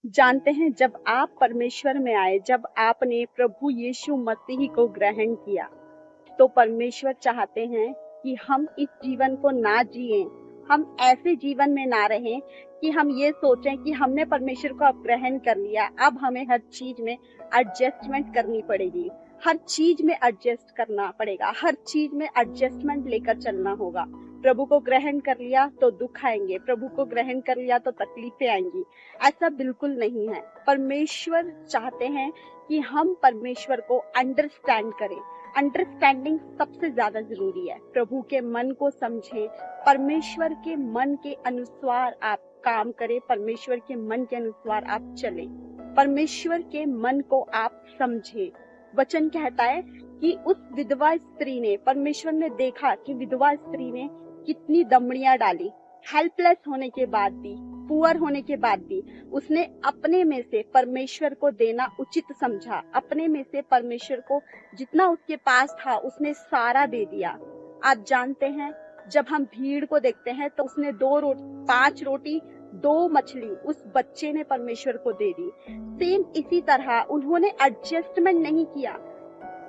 जानते हैं, जब आप परमेश्वर में आए, जब आपने प्रभु यीशु मसीह को ग्रहण किया, तो परमेश्वर चाहते हैं कि हम इस जीवन को ना जिएं, हम ऐसे जीवन में ना रहें कि हम ये सोचें कि हमने परमेश्वर को अब ग्रहण कर लिया, अब हमें हर चीज में एडजस्टमेंट करनी पड़ेगी, हर चीज में एडजस्ट करना पड़ेगा, हर चीज में एडजस्टमेंट लेकर चलना होगा। प्रभु को ग्रहण कर लिया तो दुख आएंगे, प्रभु को ग्रहण कर लिया तो तकलीफें आएंगी। ऐसा बिल्कुल नहीं है। परमेश्वर चाहते हैं कि हम परमेश्वर को अंडरस्टैंड करें। अंडरस्टैंडिंग सबसे ज्यादा जरूरी है। प्रभु के मन को समझें, परमेश्वर के मन के अनुसार आप काम करें, परमेश्वर के मन के अनुसार आप चलें, परमेश्वर के मन को आप समझें। वचन कहता है कि उस विधवा स्त्री ने, परमेश्वर ने देखा कि विधवा स्त्री ने कितनी दमड़ियां डाली, हेल्पलेस होने के बाद भी, पुअर होने के बाद भी उसने अपने में से परमेश्वर को देना उचित समझा। अपने में से परमेश्वर को जितना उसके पास था उसने सारा दे दिया। आप जानते हैं, जब हम भीड़ को देखते हैं तो उसने 5 रोटी 2 मछली उस बच्चे ने परमेश्वर को दे दी। सेम इसी तरह उन्होंने एडजस्टमेंट नहीं किया।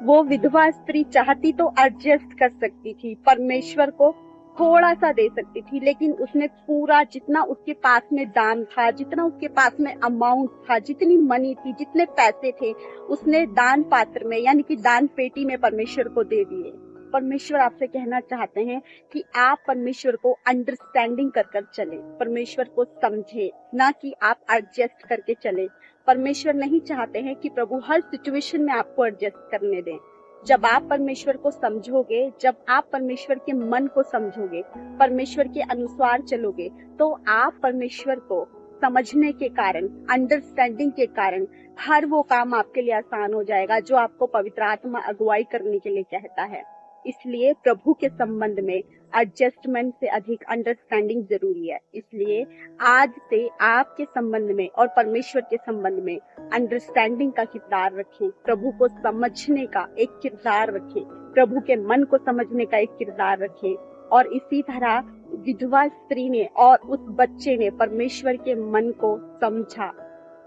वो विधवा स्त्री चाहती तो एडजस्ट कर सकती थी, परमेश्वर को थोड़ा सा दे सकती थी, लेकिन उसने पूरा, जितना उसके पास में दान था, जितना उसके पास में अमाउंट था, जितनी मनी थी, जितने पैसे थे, उसने दान पात्र में यानी कि दान पेटी में परमेश्वर को दे दिए। परमेश्वर आपसे कहना चाहते हैं कि आप परमेश्वर को अंडरस्टैंडिंग कर चले, परमेश्वर को समझे, ना कि आप एडजस्ट करके चले। परमेश्वर नहीं चाहते हैं कि प्रभु हर सिचुएशन में आपको एडजस्ट करने दें। जब आप परमेश्वर को समझोगे, जब आप परमेश्वर के मन को समझोगे, परमेश्वर के अनुसार चलोगे, तो आप परमेश्वर को समझने के कारण, अंडरस्टैंडिंग के कारण हर वो काम आपके लिए आसान हो जाएगा जो आपको पवित्र आत्मा अगुवाई करने के लिए कहता है। इसलिए प्रभु के संबंध में एडजस्टमेंट से अधिक अंडरस्टैंडिंग जरूरी है। इसलिए आज से आपके संबंध में और परमेश्वर के संबंध में अंडरस्टैंडिंग का किरदार रखें, प्रभु को समझने का एक किरदार रखें, प्रभु के मन को समझने का एक किरदार रखें। और इसी तरह विधवा स्त्री ने और उस बच्चे ने परमेश्वर के मन को समझा।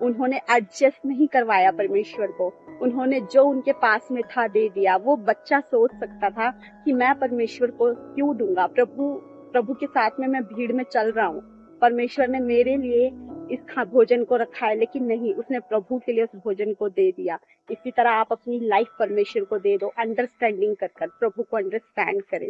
उन्होंने एडजस्ट नहीं करवाया परमेश्वर को, उन्होंने जो उनके पास में था दे दिया। वो बच्चा सोच सकता था कि मैं परमेश्वर को क्यों दूंगा, प्रभु के साथ में मैं भीड़ में चल रहा हूँ, परमेश्वर ने मेरे लिए इस भोजन को रखा है, लेकिन नहीं, उसने प्रभु के लिए उस भोजन को दे दिया। इसी तरह आप अपनी लाइफ परमेश्वर को दे दो, अंडरस्टैंडिंग कर प्रभु को अंडरस्टैंड करें।